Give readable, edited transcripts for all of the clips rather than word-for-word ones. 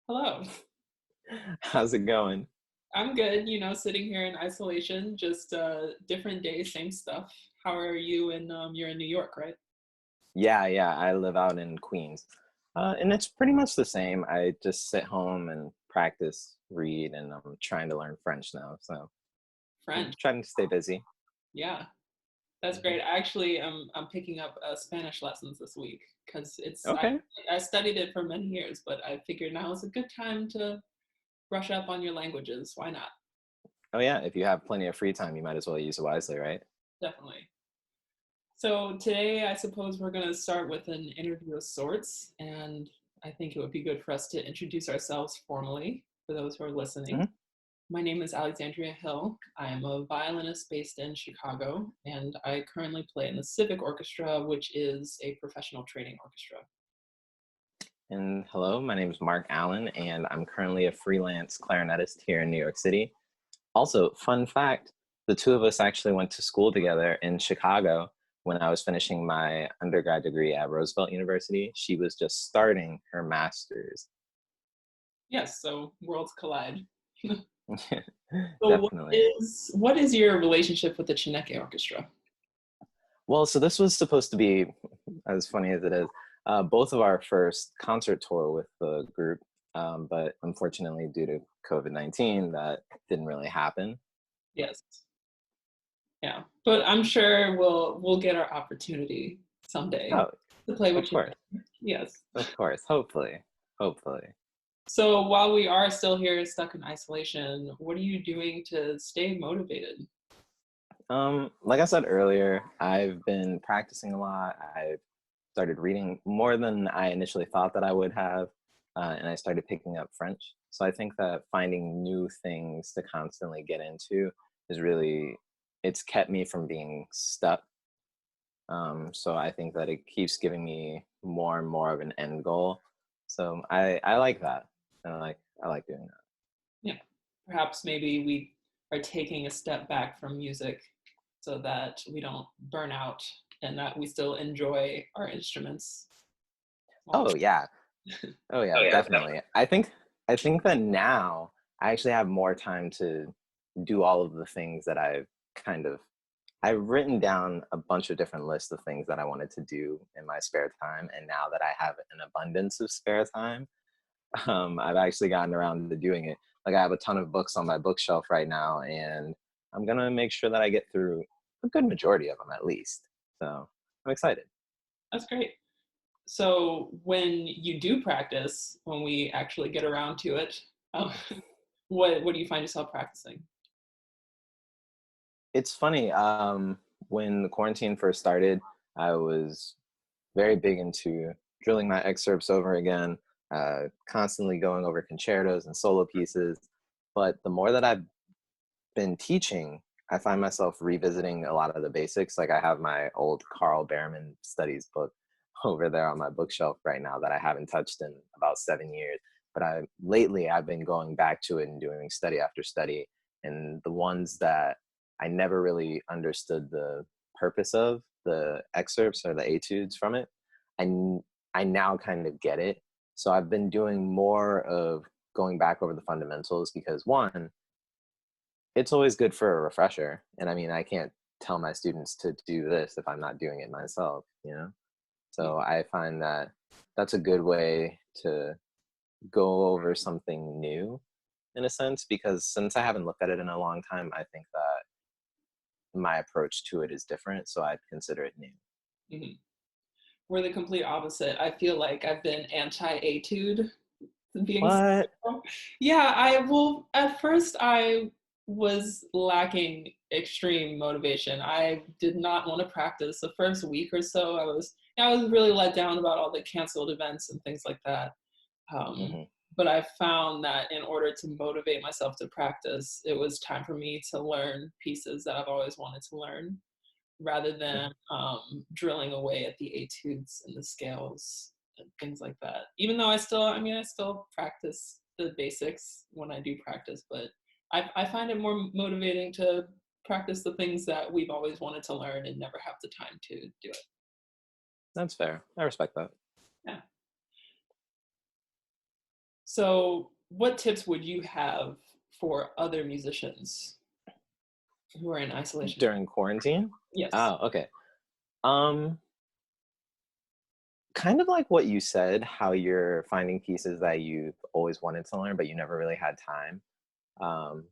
Hello. How's it going? I'm good, sitting here in isolation, just different day, same stuff. How are you? And you're in New York, right? Yeah, I live out in Queens. And it's pretty much the same. I just sit home and practice, read, and I'm trying to learn French now. So I'm French. trying to stay busy. Yeah, that's Mhm. great. Actually, I'm picking up Spanish lessons this week because Okay. I studied it for many years, but I figured now is a good time to brush up on your languages. Why not? Oh, yeah. If you have plenty of free time, you might as well use it wisely, right? Definitely. So today, I suppose we're going to start with an interview of sorts, and I think it would be good for us to introduce ourselves formally for those who are listening. Hmm. My name is Alexandria Hill. I am a violinist based in Chicago, and I currently play in the Civic Orchestra, which is a professional training orchestra. And hello, my name is Mark Allen, and I'm currently a freelance clarinetist here in New York City. Also, fun fact, the two of us actually went to school together in Chicago when I was finishing my undergrad degree at Roosevelt University. She was just starting her master's. Yes, so worlds collide. So Definitely. what is your relationship with the Chineke Orchestra? Well, so this was supposed to be, as funny as it is, both of our first concert tour with the group, but unfortunately, due to COVID-19, that didn't really happen. Yes, yeah, but I'm sure we'll get our opportunity someday Oh, to play with of course, Chineke. Yes. of course. Hopefully. So while we are still here stuck in isolation, what are you doing to stay motivated? Like I said earlier, I've been practicing a lot. I've started reading more than I initially thought that I would have, and I started picking up French. So I think that finding new things to constantly get into is really, it's kept me from being stuck. So I think that it keeps giving me more and more of an end goal. So I like that. I like doing that. Yeah, perhaps maybe we are taking a step back from music so that we don't burn out and that we still enjoy our instruments. While Oh yeah, oh Oh yeah, yeah, definitely. definitely. I think that now I actually have more time to do all of the things that kind of I've written down a bunch of different lists of things that I wanted to do in my spare time, and now that I have an abundance of spare time, I've actually gotten around to doing it. Like I have a ton of books on my bookshelf right now, and I'm gonna make sure that I get through a good majority of them at least. So I'm excited. that's great. So when you do practice, when we actually get around to it, um, what do you find yourself practicing? It's funny. When the quarantine first started, I was very big into drilling my excerpts over again, constantly going over concertos and solo pieces. But the more that I've been teaching, I find myself revisiting a lot of the basics. Like I have my old Carl Behrman studies book over there on my bookshelf right now that I haven't touched in about 7 years. But I've been going back to it and doing study after study. And the ones that I never really understood the purpose of, the excerpts or the etudes from it, I I now kind of get it. So I've been doing more of going back over the fundamentals because one, it's always good for a refresher. And I mean, I can't tell my students to do this if I'm not doing it myself, you know? So I find that that's a good way to go over something new in a sense, because since I haven't looked at it in a long time, I think that my approach to it is different. So I'd consider it new. Mhm. We're the complete opposite. I feel like I've been anti-etude being What? yeah, I well at first I was lacking extreme motivation. I did not want to practice the first week or so. I was really let down about all the canceled events and things like that. Um, Hmm. but I found that in order to motivate myself to practice, it was time for me to learn pieces that I've always wanted to learn rather than drilling away at the etudes and the scales and things like that. Even though I still practice the basics when I do practice, but I find it more motivating to practice the things that we've always wanted to learn and never have the time to do it. That's fair. I respect that. Yeah. So, what tips would you have for other musicians who are in isolation? During quarantine? Yes. Oh, okay. Um, Kind of like what you said, how you're finding pieces that you've always wanted to learn, but you never really had time. Um,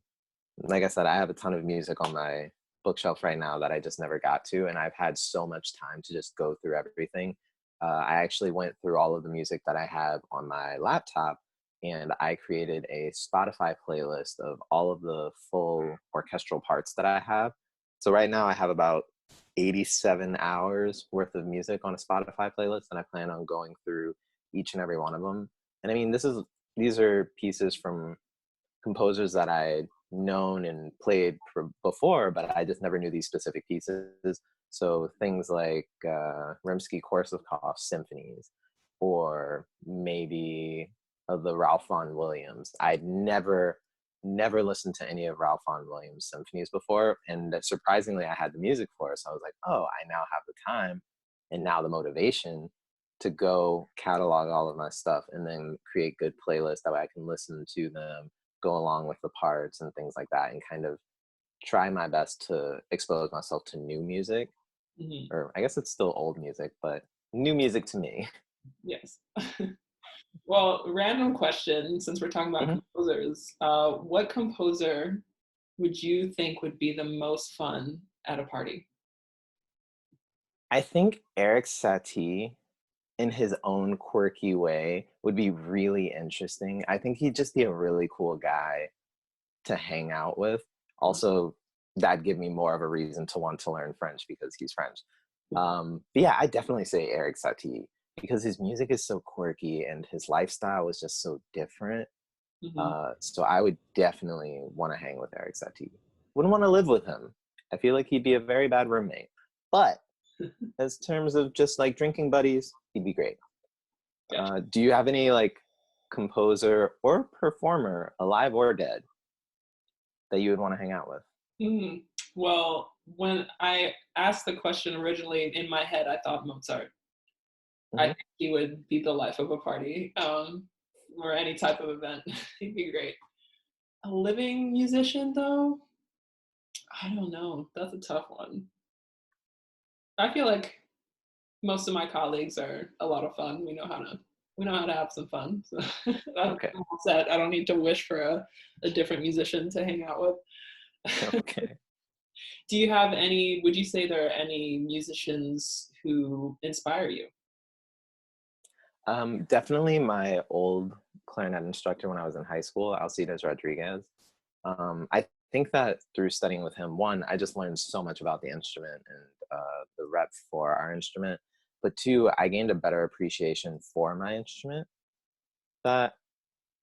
like I said, I have a ton of music on my bookshelf right now that I just never got to, and I've had so much time to just go through everything. I actually went through all of the music that I have on my laptop, and I created a Spotify playlist of all of the full orchestral parts that I have. So right now I have about 87 hours worth of music on a Spotify playlist, and I plan on going through each and every one of them. And I mean, these are pieces from composers that I known and played before, but I just never knew these specific pieces. So things like Rimsky-Korsakov symphonies, or maybe the Ralph Vaughan Williams. I'd never listened to any of Ralph Vaughan Williams symphonies before, and surprisingly, I had the music for it. So I was like, oh, I now have the time and now the motivation to go catalog all of my stuff and then create good playlists that way I can listen to them, go along with the parts and things like that, and kind of try my best to expose myself to new music. Hmm. Or I guess it's still old music, but new music to me. Yes. Well, random question, since we're talking about Mhm. composers, what composer would you think would be the most fun at a party? I think Eric Satie, in his own quirky way, would be really interesting. I think he'd just be a really cool guy to hang out with. Also, that'd give me more of a reason to want to learn French because he's French. But yeah, I definitely say Eric Satie because his music is so quirky and his lifestyle is just so different. Hmm. So I would definitely want to hang with Eric Satie. Wouldn't want to live with him. I feel like he'd be a very bad roommate. But as terms of just like drinking buddies, he'd be great. Gotcha. Do you have any like composer or performer, alive or dead, that you would want to hang out with? Mhm. Well, when I asked the question originally in my head, I thought Mozart. I Hmm. think he would be the life of a party, or any type of event. He'd be great. A living musician, though, I don't know. That's a tough one. I feel like most of my colleagues are a lot of fun. We know how to have some fun. So I'm Okay. all set. I don't need to wish for a different musician to hang out with. Okay. Do you have any, would you say there are any musicians who inspire you? Definitely my old clarinet instructor when I was in high school, Alcides Rodriguez. I think that through studying with him, one, I just learned so much about the instrument and the rep for our instrument. But two, I gained a better appreciation for my instrument that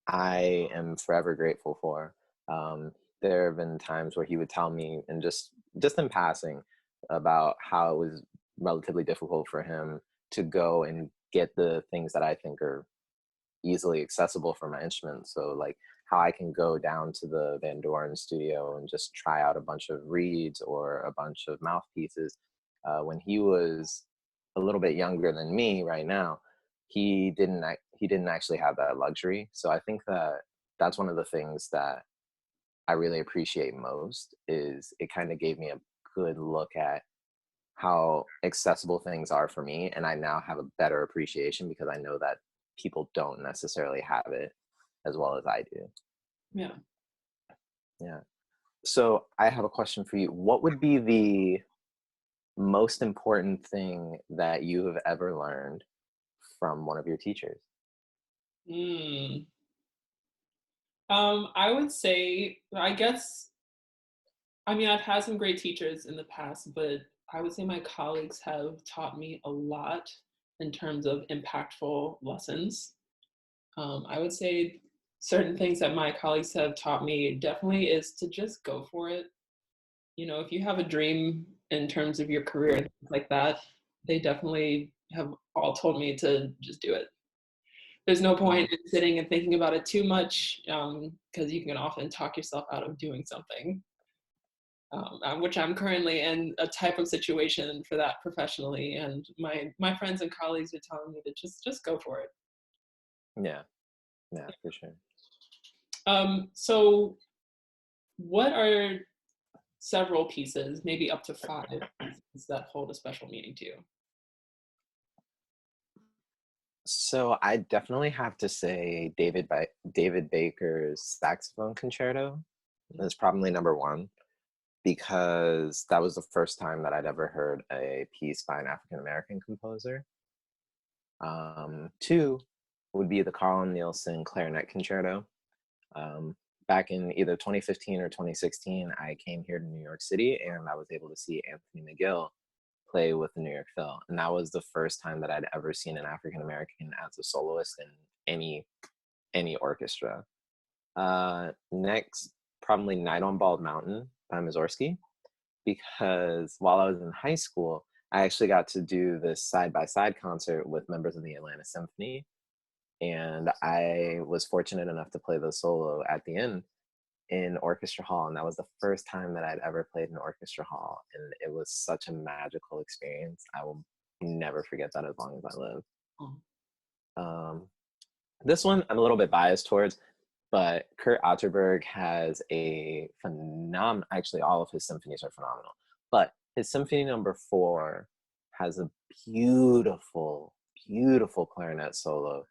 I am forever grateful for. Um, there have been times where he would tell me, and just in passing, about how it was relatively difficult for him to go and get the things that I think are easily accessible for my instrument. So like how I can go down to the Van Doren studio and just try out a bunch of reeds or a bunch of mouthpieces. When he was a little bit younger than me right now, he didn't actually have that luxury. So I think that that's one of the things that I really appreciate most is it kind of gave me a good look at how accessible things are for me, and I now have a better appreciation because I know that people don't necessarily have it as well as I do. Yeah. Yeah. So I have a question for you. What would be the most important thing that you have ever learned from one of your teachers? Mm. I would say, I guess, I mean, I've had some great teachers in the past, but I would say my colleagues have taught me a lot in terms of impactful lessons. I would say certain things that my colleagues have taught me definitely is to just go for it. If you have a dream in terms of your career and things like that, they definitely have all told me to just do it. There's no Mhm. point in sitting and thinking about it too much, because you can often talk yourself out of doing something, which I'm currently in a type of situation for that professionally. And my friends and colleagues are telling me to just go for it. Yeah. Yeah, for sure. So what are several pieces, maybe up to 5 pieces that hold a special meaning to you? So I definitely have to say David Baker's saxophone concerto is probably number one because that was the first time that I'd ever heard a piece by an African American composer. Two would be the Colin Nielsen Clarinet Concerto. Um, Back in either 2015 or 2016, I came here to New York City and I was able to see Anthony McGill play with the New York Phil. And that was the first time that I'd ever seen an African American as a soloist in any orchestra. Next, probably Night on Bald Mountain by Mussorgsky, because while I was in high school, I actually got to do this side by side concert with members of the Atlanta Symphony. And I was fortunate enough to play the solo at the end in orchestra hall, and that was the first time that I'd ever played in orchestra hall, and it was such a magical experience. I will never forget that as long as I live. Oh, um, this one I'm a little bit biased towards, but Kurt Otterberg has a actually all of his symphonies are phenomenal, but his symphony number 4 has a beautiful clarinet solo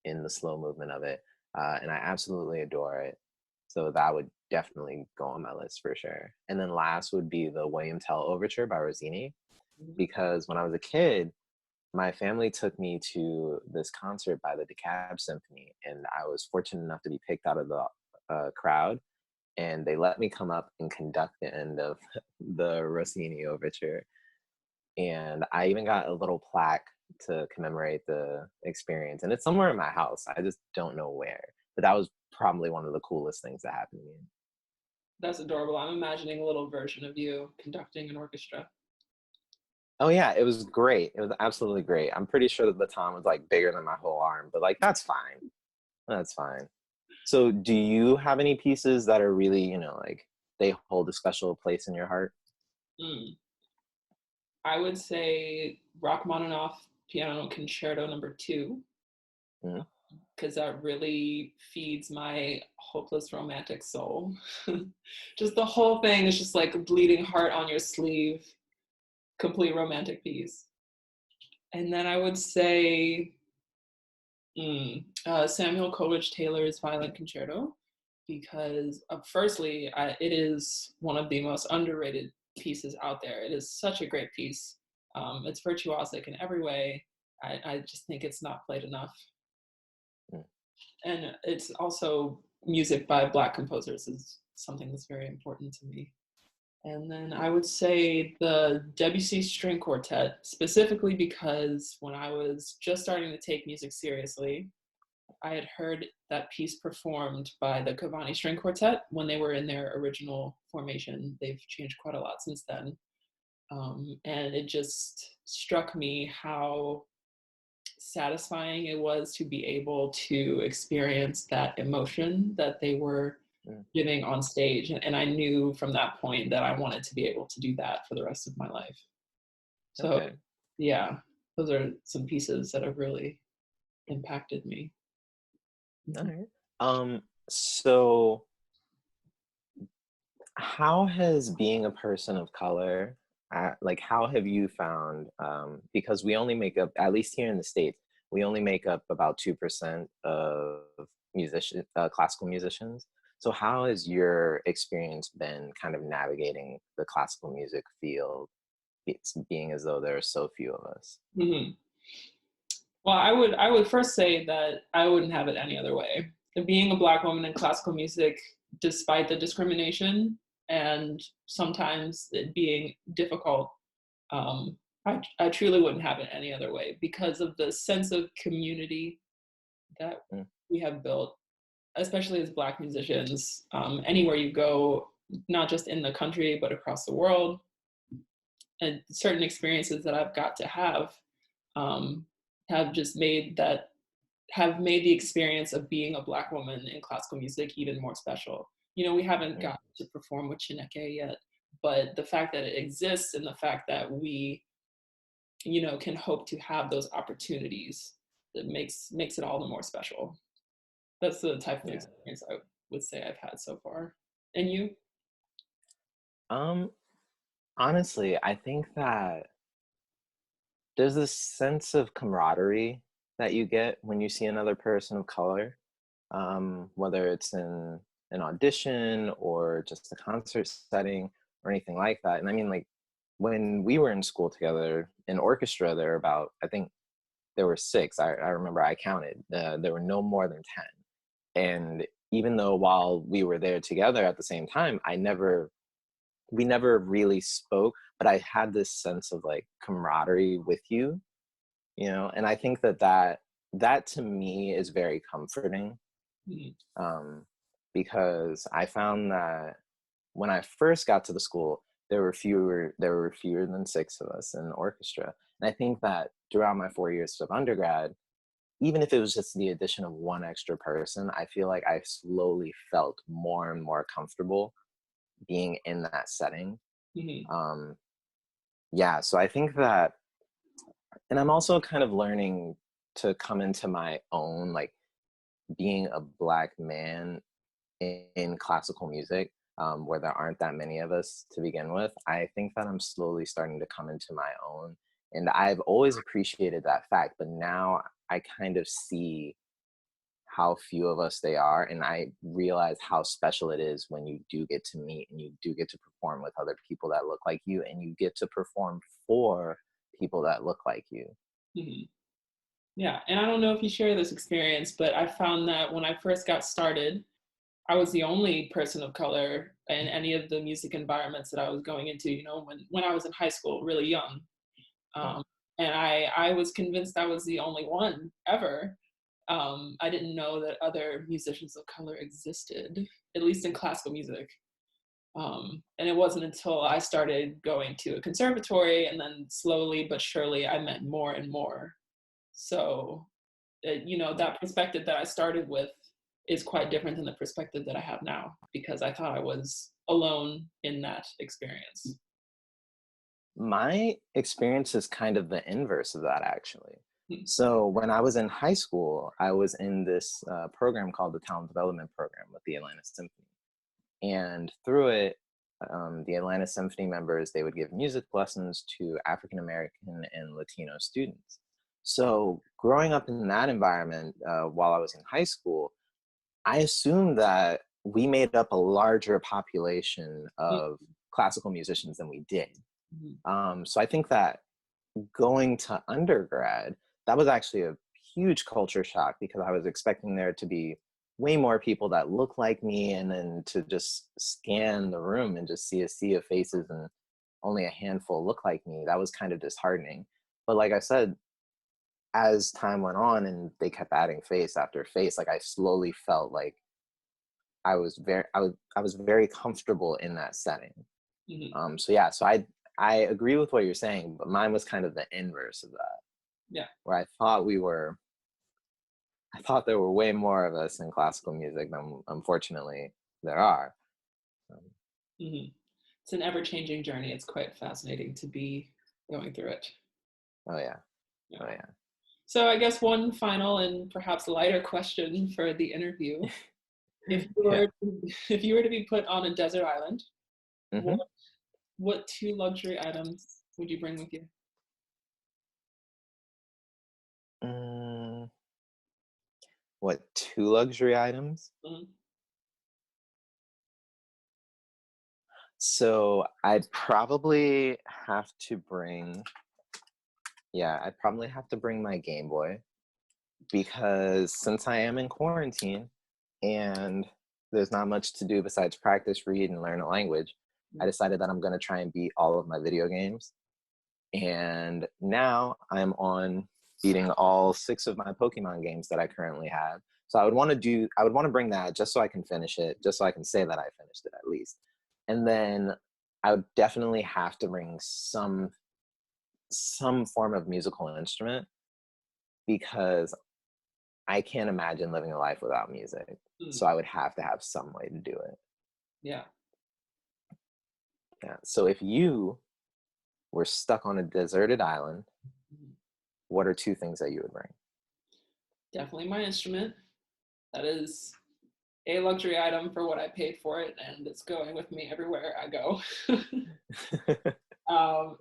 in the slow movement of it, and I absolutely adore it. So that would definitely go on my list for sure. And then last would be the William Tell Overture by Rosini, mhm. because when I was a kid, my family took me to this concert by the DeKalb Symphony, and I was fortunate enough to be picked out of the crowd, and they let me come up and conduct the end of the Rossini Overture. And I even got a little plaque to commemorate the experience, and it's somewhere in my house. I just don't know where, but that was probably one of the coolest things that happened to me. That's adorable. I'm imagining a little version of you conducting an orchestra. Oh yeah, it was great. It was absolutely great. I'm pretty sure that the baton was like bigger than my whole arm, but like that's fine. That's fine. So do you have any pieces that are really, like they hold a special place in your heart? Mm. I would say Rachmaninoff Piano Concerto number 2, Mm, because that really feeds my hopeless romantic soul. Just the whole thing is just like a bleeding heart on your sleeve, complete romantic piece. And then I would say Samuel Coleridge Taylor's Violin Concerto, because firstly, it is one of the most underrated pieces out there. It is such a great piece. It's virtuosic in every way. I just think it's not played enough. mm. And it's also music by Black composers is something that's very important to me. And then I would say the Debussy String Quartet, specifically because when I was just starting to take music seriously, I had heard that piece performed by the Cavani String Quartet when they were in their original formation. They've changed quite a lot since then. And it just struck me how satisfying it was to be able to experience that emotion that they were Mm. giving on stage. And I knew from that point that I wanted to be able to do that for the rest of my life. So, Okay. yeah, those are some pieces that have really impacted me. All Mhm. right. So how has being a person of color, like how have you found, because we only make up, at least here in the States, we only make up about 2% of classical musicians. So how has your experience been kind of navigating the classical music field, it's being as though there are so few of us? Mhm. Well, I would first say that I wouldn't have it any other way. And being a Black woman in classical music, despite the discrimination and sometimes it being difficult, I truly wouldn't have it any other way because of the sense of community that Mm, we have built, especially as Black musicians. Anywhere you go, not just in the country but across the world, and certain experiences that I've got to um, have just have made the experience of being a Black woman in classical music even more special. You know, we haven't mm, got to perform with Chineke yet, but the fact that it exists and the fact that we, can hope to have those opportunities, that makes it all the more special. That's the type of Yeah. experience I would say I've had so far. And you? Um, Honestly, I think that there's this sense of camaraderie that you get when you see another person of color, whether it's in an audition or just a concert setting or anything like that. And I mean, like, when we were in school together in orchestra, there were about, I think there were six. I remember I counted. There were no more than 10. And even though while we were there together at the same time, we never really spoke, but I had this sense of like camaraderie with you, and I think that to me is very comforting, Mhm, um, because I found that when I first got to the school, there were fewer than six of us in the orchestra. And I think that throughout my 4 years of undergrad, even if it was just the addition of one extra person, I feel like I slowly felt more and more comfortable being in that setting. mhm, Um, yeah, so I think that, and I'm also kind of learning to come into my own, like being a black man in classical music, where there aren't that many of us to begin with. I think that I'm slowly starting to come into my own. And I've always appreciated that fact, but now I kind of see how few of us they are. And I realize how special it is when you do get to meet and you do get to perform with other people that look like you and you get to perform for people that look like you. mhm. Yeah, and I don't know if you share this experience, but I found that when I first got started, I was the only person of color in any of the music environments that I was going into, when I was in high school, really young. Oh, Um, and I was convinced I was the only one ever. I didn't know that other musicians of color existed, at least in classical music. And it wasn't until I started going to a conservatory and then slowly but surely I met more and more. So, that perspective that I started with is quite different than the perspective that I have now because I thought I was alone in that experience. my experience is kind of the inverse of that, actually. Mm, So when I was in high school, I was in this program called the Talent Development Program with the Atlanta Symphony. And through it, the Atlanta Symphony members, they would give music lessons to African American and Latino students. So growing up in that environment, while I was in high school, I assumed that we made up a larger population mm, of classical musicians than we did. mhm, So I think that going to undergrad, that was actually a huge culture shock because I was expecting there to be way more people that look like me, and then to just scan the room and just see a sea of faces and only a handful look like me. That was kind of disheartening. But like I said, as time went on and they kept adding face after face, like I slowly felt like I was very comfortable in that setting. mhm. So yeah, so I agree with what you're saying, but mine was kind of the inverse of that, Yeah. where I thought there were way more of us in classical music than unfortunately there are. Um, Mhm. It's an ever-changing journey. It's quite fascinating to be going through it. oh yeah, oh Yeah. yeah. So I guess one final and perhaps lighter question for the interview. If you Yeah. were if you were to be put on a desert island, what hmm what two luxury items would you bring with you? Mm, what, two luxury items? Mhm, So I'd probably have to bring my Game Boy, because since I am in quarantine and there's not much to do besides practice, read, and learn a language, I mhm, decided that I'm going to try and beat all of my video games. And now I'm on beating all six of my Pokemon games that I currently have. So I would want to bring that just so I can finish it, just so I can say that I finished it at least. And then I would definitely have to bring some form of musical instrument, because I can't imagine living a life without music. mm, So I would have to have some way to do it. yeah. Yeah. So if you were stuck on a deserted island, Mhm. what are two things that you would bring? Definitely my instrument. That is a luxury item for what I paid for it, and it's going with me everywhere I go.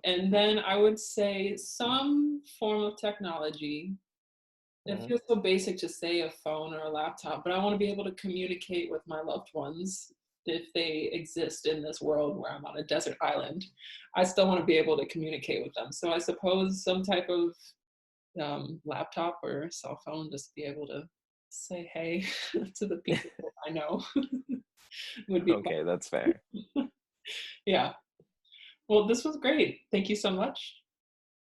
And then I would say some form of technology. It Mhm. feels so basic to say a phone or a laptop, but I want to be able to communicate with my loved ones if they exist in this world where I'm on a desert island. I still want to be able to communicate with them. So I suppose some type of laptop or cell phone, just be able to say hey to the people that I know would be Okay, that's fair. fun. Yeah. Well, this was great. Thank you so much.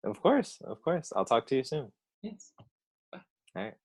Of course, of course. I'll talk to you soon. Yes. All right.